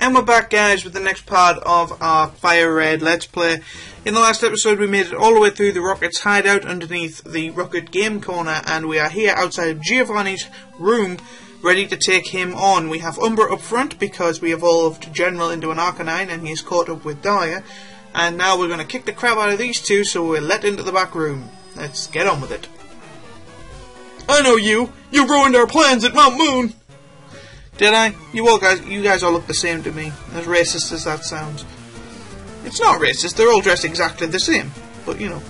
And we're back, guys, with the next part of our Fire Red Let's Play. In the last episode we made it all the way through the Rocket's hideout underneath the Rocket Game Corner, and we are here outside of Giovanni's room, ready to take him on. We have Umbra up front because we evolved General into an Arcanine and he's caught up with Dahlia. And now we're going to kick the crap out of these two, so we're let into the back room. Let's get on with it. I know you! You ruined our plans at Mount Moon! Did I? You guys all look the same to me, as racist as that sounds. It's not racist, they're all dressed exactly the same, but you know.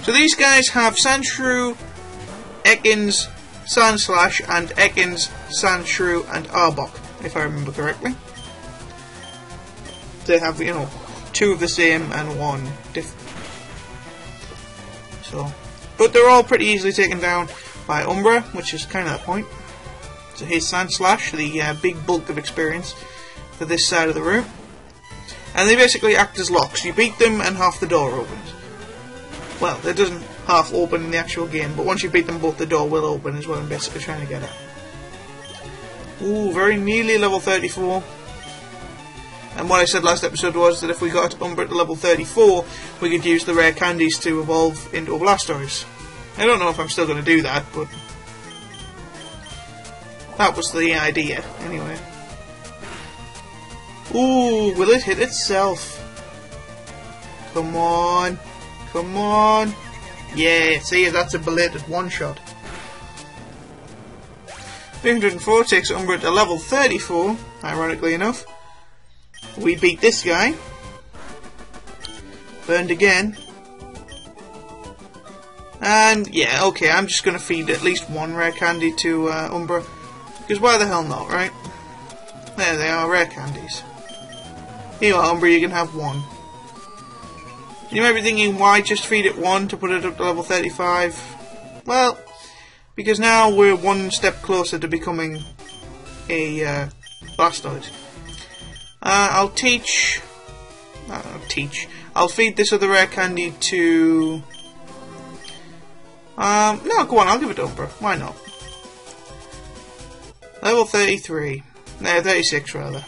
So these guys have Sandshrew, Ekans, Sandslash, and Ekans, Sandshrew, and Arbok, if I remember correctly. They have, you know, two of the same and one different. So, but they're all pretty easily taken down by Umbra, which is kind of the point. So here's Sandslash, the big bulk of experience for this side of the room. And they basically act as locks. You beat them and half the door opens. Well, it doesn't half open in the actual game, but once you beat them both, the door will open, is what I'm basically trying to get at. Ooh, very nearly level 34. And what I said last episode was that if we got Umbra to level 34, we could use the rare candies to evolve into a Blastoise. I don't know if I'm still going to do that, but that was the idea, anyway. Ooh, will it hit itself? Come on. Come on. Yeah, see, that's a belated one-shot. 304 takes Umbra to level 34, ironically enough. We beat this guy. Burned again. And, yeah, okay, I'm just going to feed at least one rare candy to Umbra. Because why the hell not, right? There they are, rare candies. Here you are, Umbra, you can have one. You might be thinking, why just feed it one to put it up to level 35? Well, because now we're one step closer to becoming a Blastoise. I'll feed this other rare candy to... no, go on, I'll give it to Umbra. Why not? Level 33. No, 36 rather.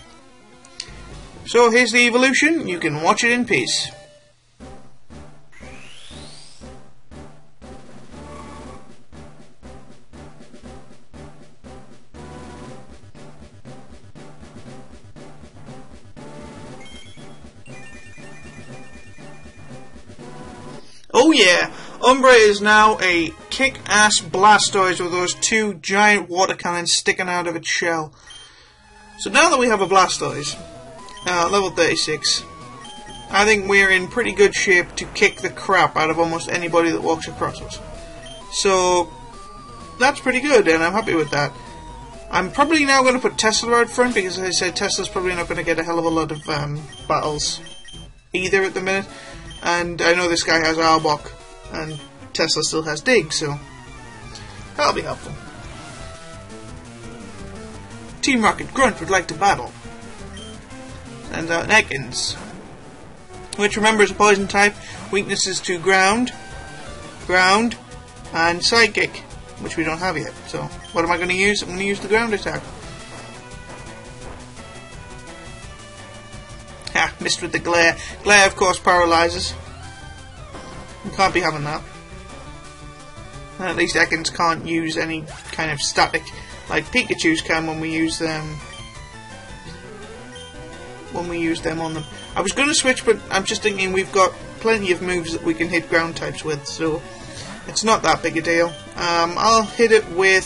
So here's the evolution. You can watch it in peace. Oh yeah! Umbra is now a kick-ass Blastoise with those two giant water cannons sticking out of its shell. So now that we have a Blastoise, level 36, I think we're in pretty good shape to kick the crap out of almost anybody that walks across us. So, that's pretty good, and I'm happy with that. I'm probably now going to put Tesla out front, because as I said, Tesla's probably not going to get a hell of a lot of battles either at the minute. And I know this guy has Arbok, and Tesla still has Dig, so that'll be helpful. Team Rocket Grunt would like to battle. Sends out Ekans, which remember is a poison type. Weaknesses to ground, and Psychic, which we don't have yet. So what am I going to use? I'm going to use the ground attack. Ha, missed with the glare. Glare, of course, paralyzes. You can't be having that. And at least Ekans can't use any kind of static like Pikachu's can when we use them. On them. I was going to switch, but I'm just thinking we've got plenty of moves that we can hit ground types with, so it's not that big a deal. I'll hit it with.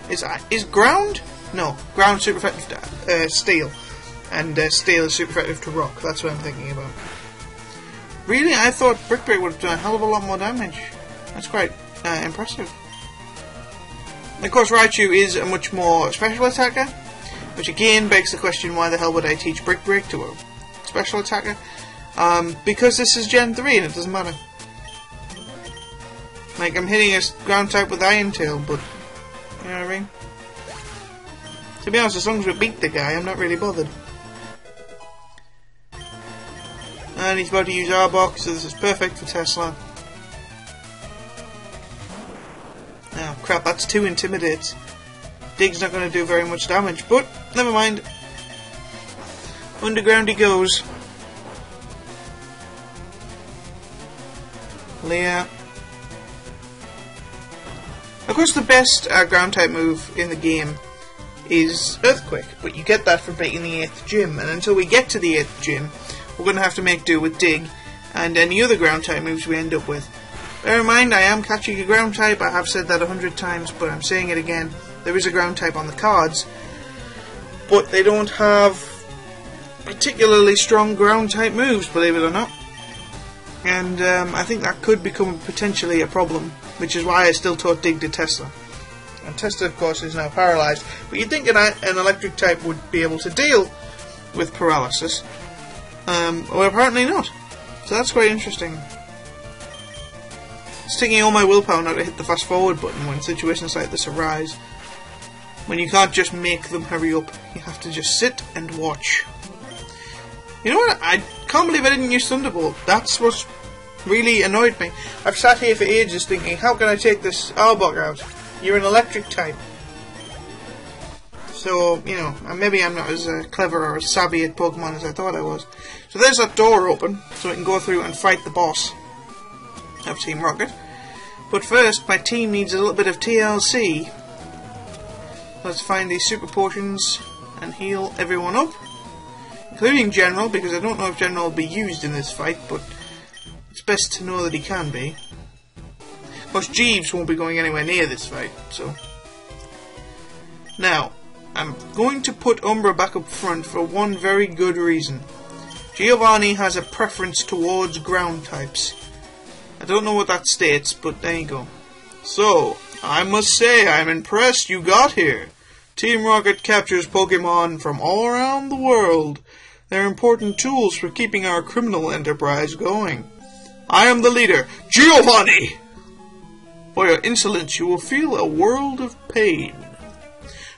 Is ground? No, ground super effective to steel. And steel is super effective to rock. That's what I'm thinking about. Really? I thought Brick Break would have done a hell of a lot more damage. That's quite impressive. And of course, Raichu is a much more special attacker, which again begs the question, why the hell would I teach Brick Break to a special attacker? Because this is Gen 3 and it doesn't matter. Like, I'm hitting a ground type with Iron Tail, but you know what I mean? To be honest, as long as we beat the guy, I'm not really bothered. And he's about to use Arbok, so this is perfect for Tesla. Oh crap, that's 2 Intimidates. Dig's not going to do very much damage, but never mind. Underground he goes. Leah. Of course, the best ground type move in the game is Earthquake, but you get that for beating the 8th gym, and until we get to the 8th gym, we're going to have to make do with Dig and any other ground type moves we end up with. Bear in mind, I am catching a ground type. I have said that 100 times, but I'm saying it again. There is a ground type on the cards, but they don't have particularly strong ground type moves, believe it or not. And I think that could become potentially a problem, which is why I still taught Dig to Tesla. And Tesla, of course, is now paralysed. But you'd think an electric type would be able to deal with paralysis. Well, apparently not. So that's quite interesting. It's taking all my willpower now to hit the fast forward button when situations like this arise. When you can't just make them hurry up, you have to just sit and watch. You know what? I can't believe I didn't use Thunderbolt. That's what really annoyed me. I've sat here for ages thinking, how can I take this Arbok out? You're an electric type. So, you know, maybe I'm not as clever or as savvy at Pokemon as I thought I was. So there's that door open, so we can go through and fight the boss of Team Rocket. But first, my team needs a little bit of TLC. Let's find these super potions and heal everyone up. Including General, because I don't know if General will be used in this fight, but it's best to know that he can be. Of course, Jeeves won't be going anywhere near this fight, so... Now, I'm going to put Umbra back up front for one very good reason. Giovanni has a preference towards ground types. I don't know what that states, but there you go. So, I must say I'm impressed you got here. Team Rocket captures Pokemon from all around the world. They're important tools for keeping our criminal enterprise going. I am the leader, Giovanni! For your insolence, you will feel a world of pain.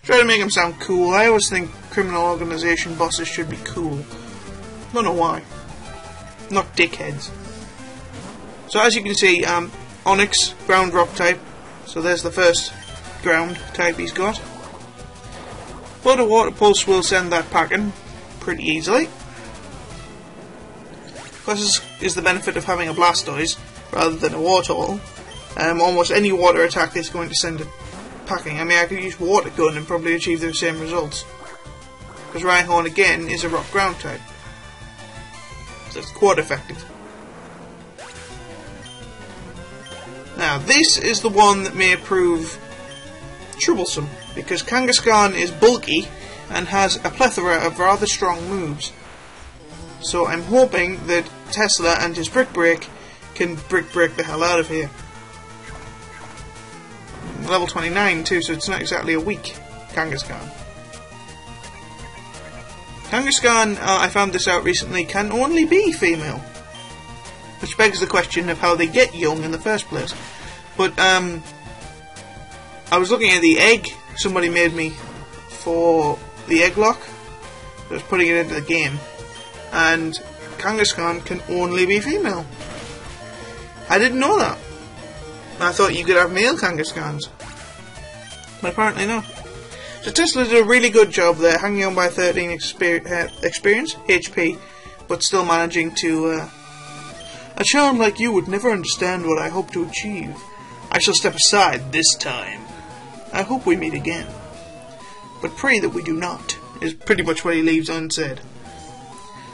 Try to make him sound cool. I always think criminal organization bosses should be cool. Don't know why. Not dickheads. So as you can see, Onyx, ground rock type. So there's the first ground type he's got. But a water pulse will send that packing pretty easily. Of course, this is the benefit of having a Blastoise rather than a Wartortle. Almost any water attack is going to send it packing. I mean, I could use Water Gun and probably achieve the same results. Because Rhyhorn again is a rock ground type. So it's quite effective. Now, this is the one that may prove troublesome, because Kangaskhan is bulky and has a plethora of rather strong moves. So I'm hoping that Tesla and his Brick Break can Brick Break the hell out of here. Level 29 too, so it's not exactly a weak Kangaskhan. Kangaskhan, I found this out recently, can only be female. Which begs the question of how they get young in the first place. But, I was looking at the egg somebody made me for the egg lock. I was putting it into the game. And Kangaskhan can only be female. I didn't know that. I thought you could have male Kangaskhan's. But apparently not. So Tesla did a really good job there, hanging on by 13 experience, HP, but still managing to... A child like you would never understand what I hope to achieve. I shall step aside this time. I hope we meet again. But pray that we do not, is pretty much what he leaves unsaid.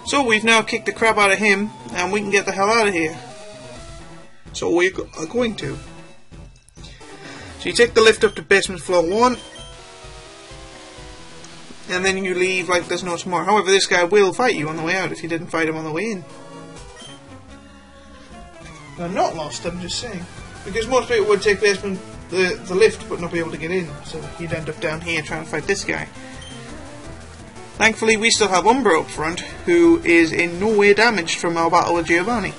So we've now kicked the crap out of him, and we can get the hell out of here. So we are going to. So you take the lift up to basement floor 1, and then you leave like there's no tomorrow. However, this guy will fight you on the way out if you didn't fight him on the way in. I'm not lost, I'm just saying. Because most people would take basement the lift but not be able to get in, so you'd end up down here trying to fight this guy. Thankfully we still have Umbra up front, who is in no way damaged from our battle with Giovanni.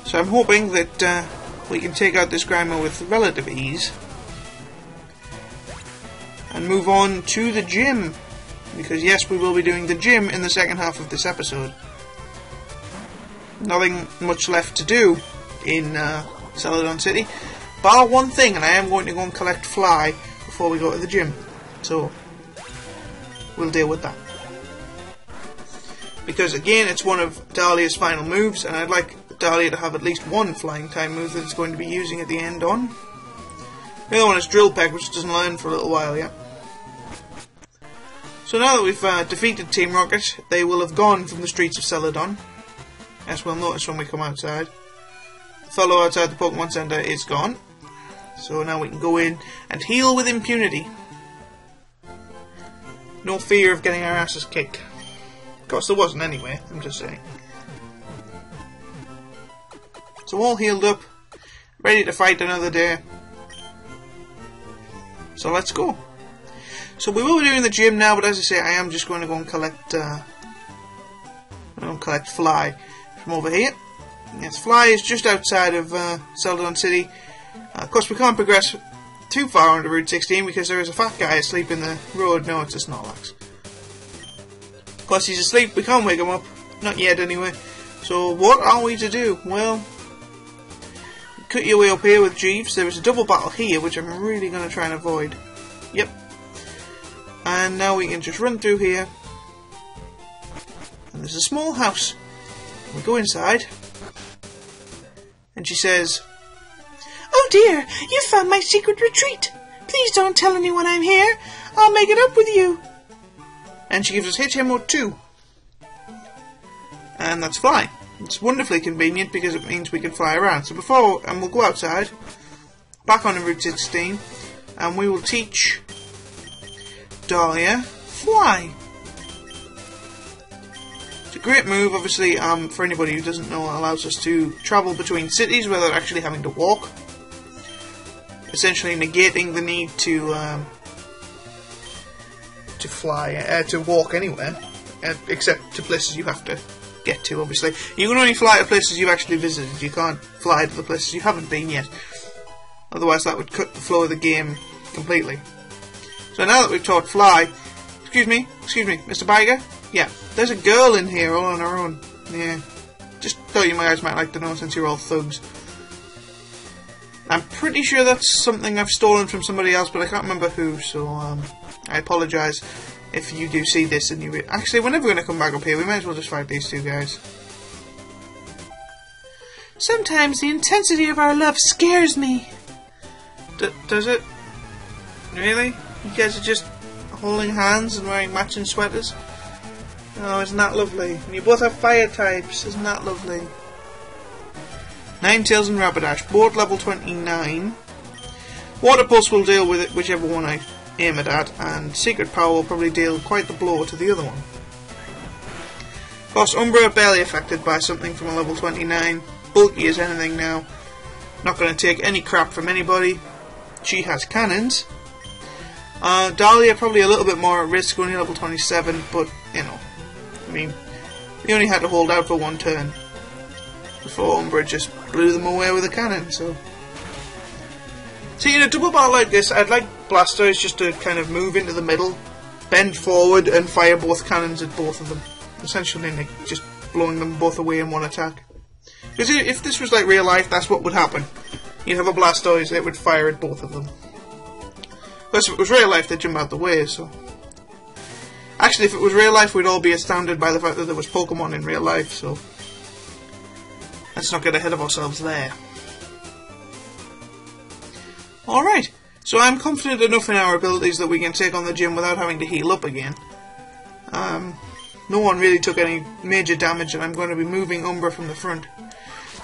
So I'm hoping that we can take out this Grimer with relative ease. And move on to the gym. Because yes, we will be doing the gym in the second half of this episode. Nothing much left to do in Celadon City, bar one thing, and I am going to go and collect Fly before we go to the gym, so we'll deal with that. because again it's one of Dahlia's final moves, and I'd like Dahlia to have at least one flying time move that it's going to be using at the end on. The other one is Drill Peck, which doesn't learn for a little while yet. So now that we've defeated Team Rocket, they will have gone from the streets of Celadon, as we'll notice when we come outside. The fellow outside the Pokemon Center is gone, so now we can go in and heal with impunity. No fear of getting our asses kicked. Of course there wasn't anyway, I'm just saying. So all healed up, ready to fight another day. So let's go. So we will be doing the gym now, but as I say, I am just going to go and collect Fly from over here. Yes, Fly is just outside of Celadon City. Of course, we can't progress too far onto Route 16 because there is a fat guy asleep in the road. No, it's a Snorlax. Of course, he's asleep. We can't wake him up. Not yet, anyway. So what are we to do? Well, cut your way up here with Jeeves. There is a double battle here, which I'm really going to try and avoid. Yep. And now we can just run through here. And there's a small house. We go inside. And she says, "Oh dear, you found my secret retreat. Please don't tell anyone I'm here. I'll make it up with you." And she gives us HMO2. And that's Fly. It's wonderfully convenient because it means we can fly around. So and we'll go outside, back on Route 16, and we will teach Dahlia Fly. It's a great move, obviously, for anybody who doesn't know. It allows us to travel between cities without actually having to walk, essentially negating the need to walk anywhere, except to places you have to get to. Obviously, you can only fly to places you've actually visited. You can't fly to the places you haven't been yet. Otherwise, that would cut the flow of the game completely. So now that we've taught Fly, excuse me, Mr. Biger? Yeah, there's a girl in here all on her own. Yeah, just thought you guys might like to know since you're all thugs. I'm pretty sure that's something I've stolen from somebody else, but I can't remember who, so I apologise if you do see this and you... Actually, we're never going to come back up here. We might as well just fight these two guys. Sometimes the intensity of our love scares me. Does it? Really? You guys are just holding hands and wearing matching sweaters? Oh, isn't that lovely? And you both have fire types, isn't that lovely? Ninetales and Rapidash, both level 29. Water Pulse will deal with it, whichever one I aim it at, and Secret Power will probably deal quite the blow to the other one. Of course, Umbra barely affected by something from a level 29. Bulky as anything now. Not going to take any crap from anybody. She has cannons. Dahlia probably a little bit more at risk, only level 27, but, you know, I mean, we only had to hold out for one turn before Umbra just blew them away with a cannon, so... See, in a double battle like this, I'd like Blastoise just to kind of move into the middle, bend forward, and fire both cannons at both of them. Essentially, like, just blowing them both away in one attack. Because if this was like real life, that's what would happen. You'd have a Blastoise, it would fire at both of them. Plus, if it was real life, they'd jump out the way, so... Actually, if it was real life, we'd all be astounded by the fact that there was Pokemon in real life, so... Let's not get ahead of ourselves there. Alright, so I'm confident enough in our abilities that we can take on the gym without having to heal up again. No one really took any major damage, and I'm going to be moving Umbra from the front.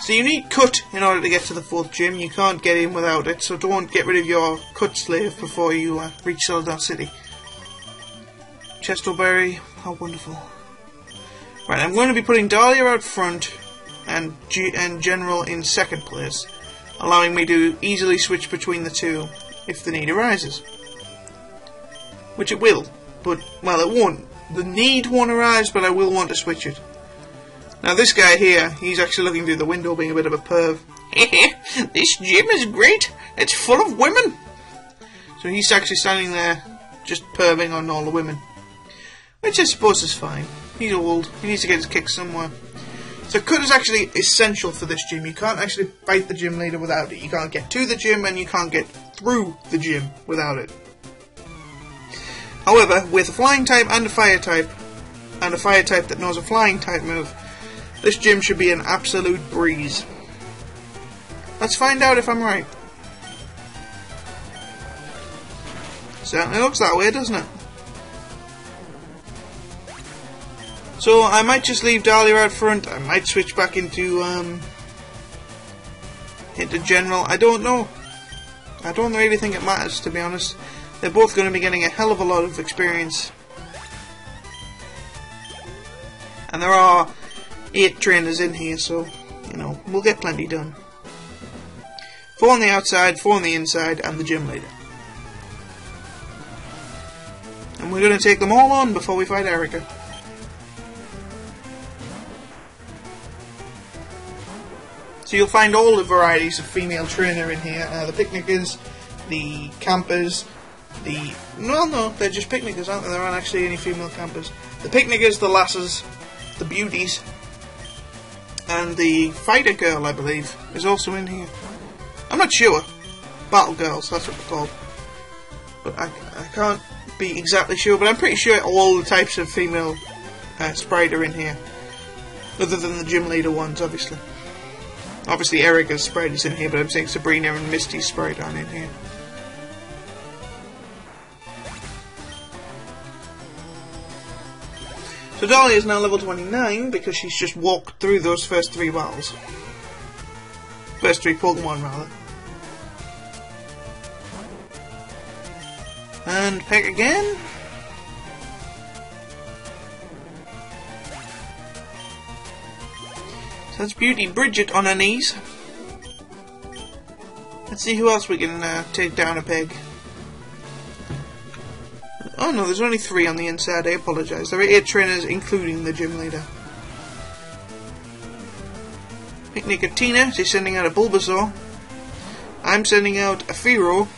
So you need Cut in order to get to the 4th gym. You can't get in without it, so don't get rid of your Cut slave before you reach Celadon City. Chestoberry, how wonderful. Right, I'm going to be putting Dahlia out front and General in 2nd place, allowing me to easily switch between the two if the need arises. Which it will, but, well, it won't. The need won't arise, but I will want to switch it. Now this guy here, he's actually looking through the window being a bit of a perv. This gym is great, it's full of women. So he's actually standing there, just perving on all the women. Which I suppose is fine. He's old, he needs to get his kicks somewhere. So Cut is actually essential for this gym. You can't actually fight the gym leader without it. You can't get to the gym and you can't get through the gym without it. However, with a flying type and a fire type, and a fire type that knows a flying type move, this gym should be an absolute breeze. Let's find out if I'm right. Certainly looks that way, doesn't it? So I might just leave Dahlia out front. I might switch back into general. I don't know. I don't really think it matters, to be honest. They're both going to be getting a hell of a lot of experience. And there are 8 trainers in here, so, you know, we'll get plenty done. 4 on the outside, 4 on the inside, and the gym leader. And we're going to take them all on before we fight Erica. So you'll find all the varieties of female trainer in here. The picnickers, the campers, no, they're just picnickers, aren't they? There aren't actually any female campers. The picnickers, the lasses, the beauties, and the fighter girl, I believe, is also in here. I'm not sure. Battle girls, that's what they're called. But I can't be exactly sure, but I'm pretty sure all the types of female sprite are in here. Other than the gym leader ones, obviously. Obviously Erica's sprite is in here, but I'm saying Sabrina and Misty's sprite aren't in here. So Dahlia is now level 29 because she's just walked through those first 3 battles. First 3 Pokemon, rather. And pick again. So that's Beauty Bridget on her knees. Let's see who else we can take down a peg. Oh no, there's only 3 on the inside, I apologise. There are 8 trainers, including the gym leader. Picnicker Tina, she's sending out a Bulbasaur. I'm sending out a Fearow.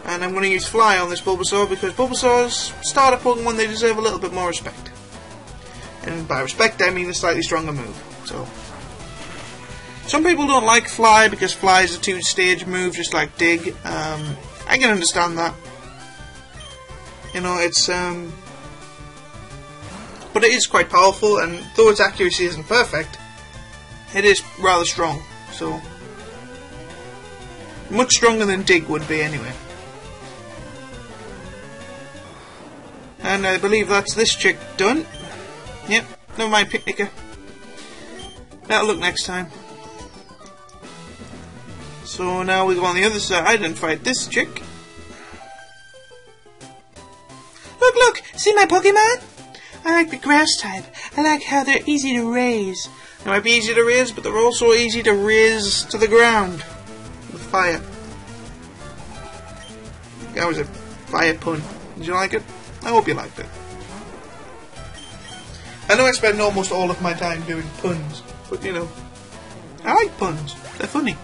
And I'm going to use Fly on this Bulbasaur because Bulbasaur's starter Pokemon, they deserve a little bit more respect. And by respect, I mean a slightly stronger move. So, some people don't like Fly because Fly is a 2-stage move, just like Dig. I can understand that. You know, it's but it is quite powerful, and though its accuracy isn't perfect, it is rather strong. So, much stronger than Dig would be, anyway. And I believe that's this chick done. Yep, never mind, Picnicker. That'll look next time. So now we go on the other side and fight this chick. Look! See my Pokemon? I like the grass type. I like how they're easy to raise. They might be easy to raise, but they're also easy to raise to the ground with fire. That was a fire pun. Did you like it? I hope you liked it. I know I spend almost all of my time doing puns, but you know, I like puns. They're funny.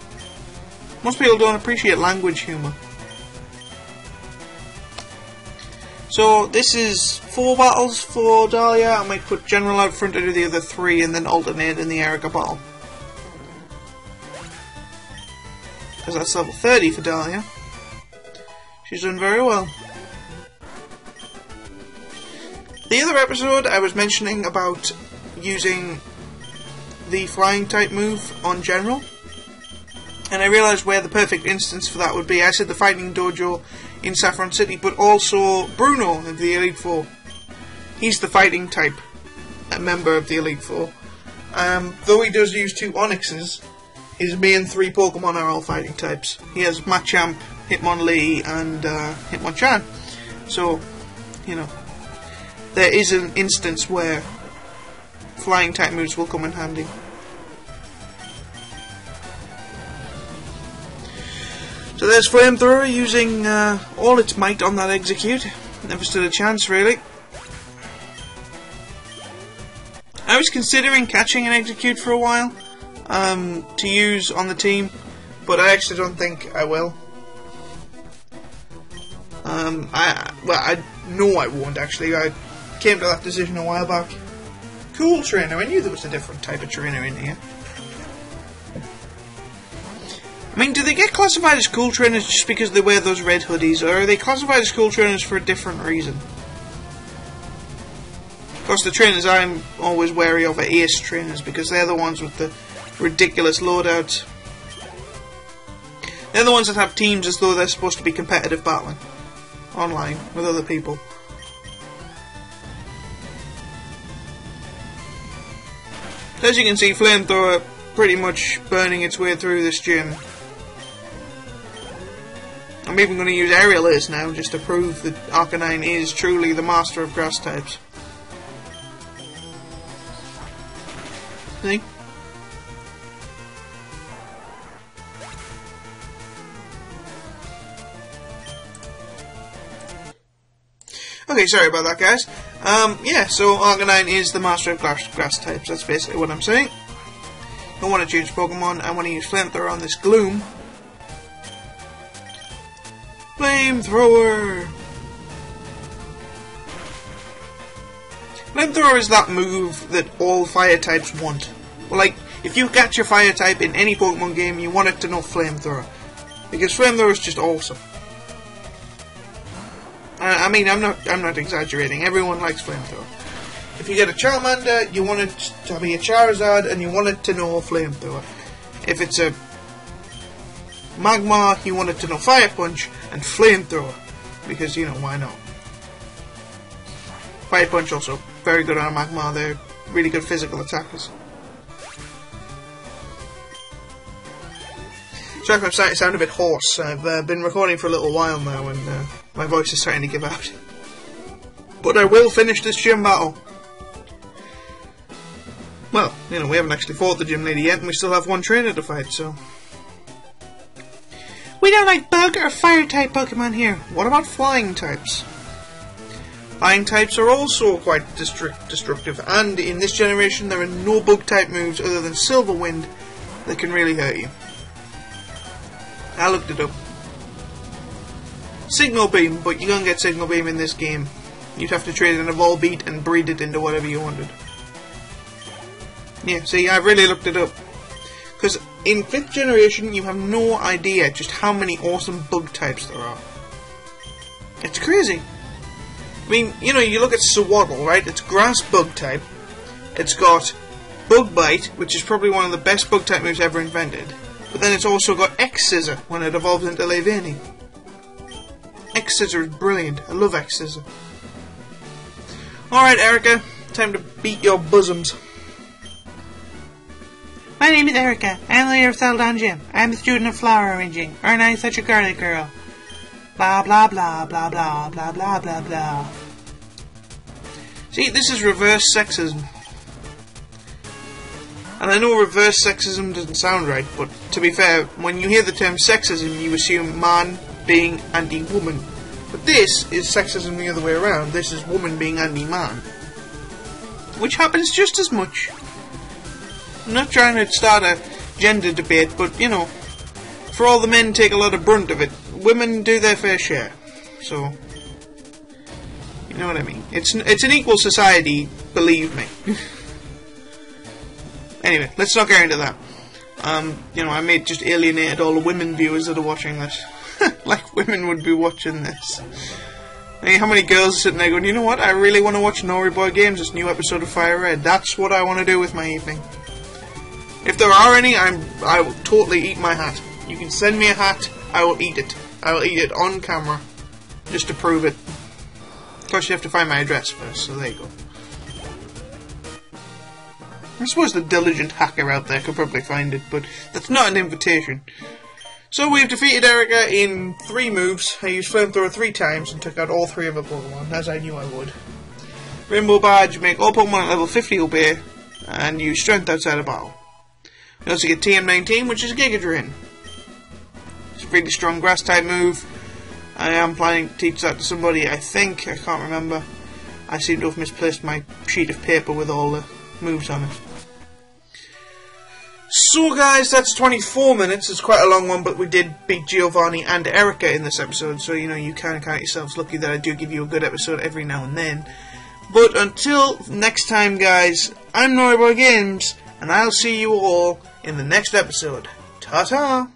Most people don't appreciate language humour. So this is 4 battles for Dahlia. I might put General out front to do the other 3 and then alternate in the Erica battle. Because that's level 30 for Dahlia. She's done very well. The other episode I was mentioning about using the flying type move on General. And I realised where the perfect instance for that would be. I said the Fighting Dojo in Saffron City, but also Bruno of the Elite Four. He's the fighting type, a member of the Elite Four. Though he does use 2 Onyxes, his main 3 Pokemon are all fighting types. He has Machamp, Hitmonlee, and Hitmonchan. So, you know, there is an instance where flying type moves will come in handy. So there's Flamethrower using all its might on that Execute. Never stood a chance, really. I was considering catching an Execute for a while to use on the team, but I actually don't think I will. I know I won't, actually. I came to that decision a while back. Cool trainer. I knew there was a different type of trainer in here. I mean, do they get classified as cool trainers just because they wear those red hoodies, or are they classified as cool trainers for a different reason? course, the trainers I'm always wary of are ace trainers, because they're the ones with the ridiculous loadouts. They're the ones that have teams as though they're supposed to be competitive battling online with other people. As you can see, Flamethrower pretty much burning its way through this gym. I'm even going to use Aerial Ace now, just to prove that Arcanine is truly the master of grass types. See? Okay, sorry about that, guys. Yeah, so Arcanine is the master of grass types. That's basically what I'm saying. I want to change Pokemon. I want to use Flamethrower on this Gloom. Flamethrower! Flamethrower is that move that all fire types want. Well, like, if you catch your fire type in any Pokemon game, you want it to know Flamethrower. Because Flamethrower is just awesome. I mean, I'm not exaggerating. Everyone likes Flamethrower. If you get a Charmander, you want it to be a Charizard, and you want it to know Flamethrower. If it's a Magmar, you want it to know Fire Punch and Flamethrower. Because, you know, why not? Fire Punch also very good on a Magmar. They're really good physical attackers. Sorry if I'm starting to sound a bit hoarse. I've been recording for a little while now and my voice is starting to give out. But I will finish this gym battle. Well, you know, we haven't actually fought the gym lady yet and we still have one trainer to fight, so... We don't like bug or fire type Pokemon here. What about flying types? Flying types are also quite destructive, and in this generation there are no bug type moves other than Silver Wind that can really hurt you. I looked it up. Signal Beam, but you can't get Signal Beam in this game. You'd have to trade an Evolbeat and breed it into whatever you wanted. Yeah, see, I really looked it up. Because in 5th generation, you have no idea just how many awesome bug types there are. It's crazy. I mean, you know, you look at Sewaddle, right? It's grass bug type. It's got Bug Bite, which is probably one of the best bug type moves ever invented. But then it's also got X-Scissor when it evolves into Leavanny. X-Scissor is brilliant. I love X-Scissor. Alright, Erica. Time to beat your bosoms. My name is Erica. I'm the leader of Celadon Gym. I'm a student of flower arranging. Aren't I such a girly girl? Blah blah blah blah blah blah blah blah blah. See, this is reverse sexism. And I know reverse sexism doesn't sound right, but to be fair, when you hear the term sexism, you assume man being anti-woman. But this is sexism the other way around. This is woman being anti-man. Which happens just as much. I'm not trying to start a gender debate, but, you know, for all the men take a lot of brunt of it, women do their fair share. So, you know what I mean. It's an equal society, believe me. Anyway, let's not get into that. You know, I may just alienated all the women viewers that are watching this. Like women would be watching this. I mean, how many girls are sitting there going, you know what, I really want to watch NoryBoyGames, this new episode of Fire Red. That's what I want to do with my evening. If there are any, I will totally eat my hat. You can send me a hat, I will eat it. I will eat it on camera, just to prove it. Of course, you have to find my address first, so there you go. I suppose the diligent hacker out there could probably find it, but that's not an invitation. So we've defeated Erica in 3 moves. I used Flamethrower 3 times and took out all 3 of her Pokemon, as I knew I would. Rainbow Badge, make all Pokemon at level 50 obey, and use Strength outside of battle. We also get TM19, which is a Giga Drain. It's a really strong grass type move. I am planning to teach that to somebody, I think. I can't remember. I seem to have misplaced my sheet of paper with all the moves on it. So guys, that's 24 minutes. It's quite a long one, but we did beat Giovanni and Erica in this episode, so you know, you can count yourselves lucky that I do give you a good episode every now and then. But until next time, guys, I'm NoryBoyGames, and I'll see you all in the next episode. Ta-ta!